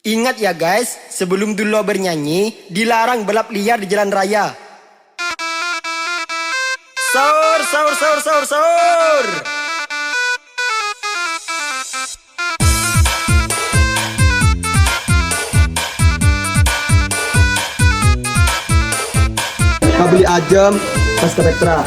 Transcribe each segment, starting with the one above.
Ingat ya guys, sebelum Dulo bernyanyi, dilarang balap liar di jalan raya. Sahur, sahur, sahur, sahur, sahur. Beli ajam pas ke Petra.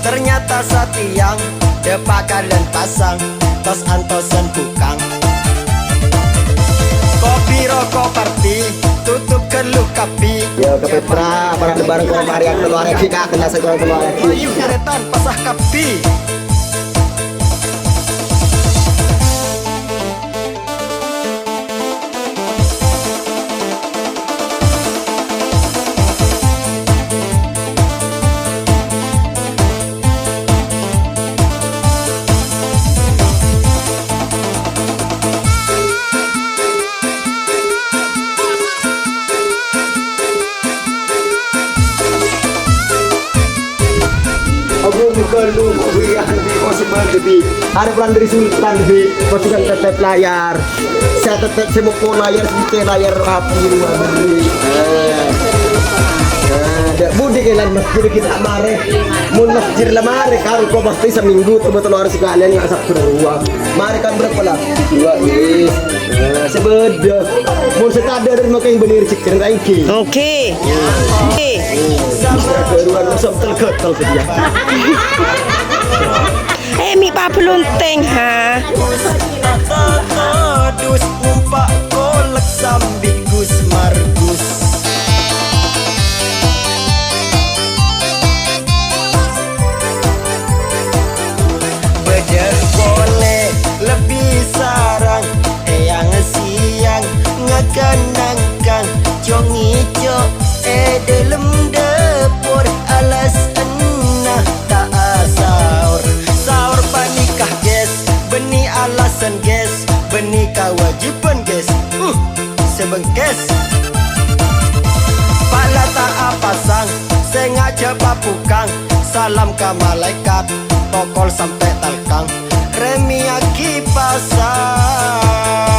Ternyata satiang depakar dan pasang tos antosan bukang. Kopi rokok party tutup keluh kapi. Ya ke Petra para lebaran ke Maria keluar kita kena segala keluar. Bayu keretan pasah kapi. Kalau berian di possible lebih ada pelan dari Sultan lebih posisikan tetap layar saya tetap semua layar sedikit layar rapi rumah beli ada budi kalian masjid kita marah mun masjid lah marah kalau kau pasti seminggu betul harus sekalian yang asap kedua marah kan berapa lah dua is sebeda mun sekadar dari makan yang bener cikin lagi oke keruan masuk telketel dia mi pa pelunteng ha Dus umpak kolek sambigus margus. Beder boleh lebih sarang yang siang ngakanangkang jong ijo dalam dapur alas enah tak sahur sahur panikah guys benih alasan guys benih kewajiban guys sebengkes pala tak apa sang sengaja papukang salam ke malaikat tokol sampai talkang remi aki pasang.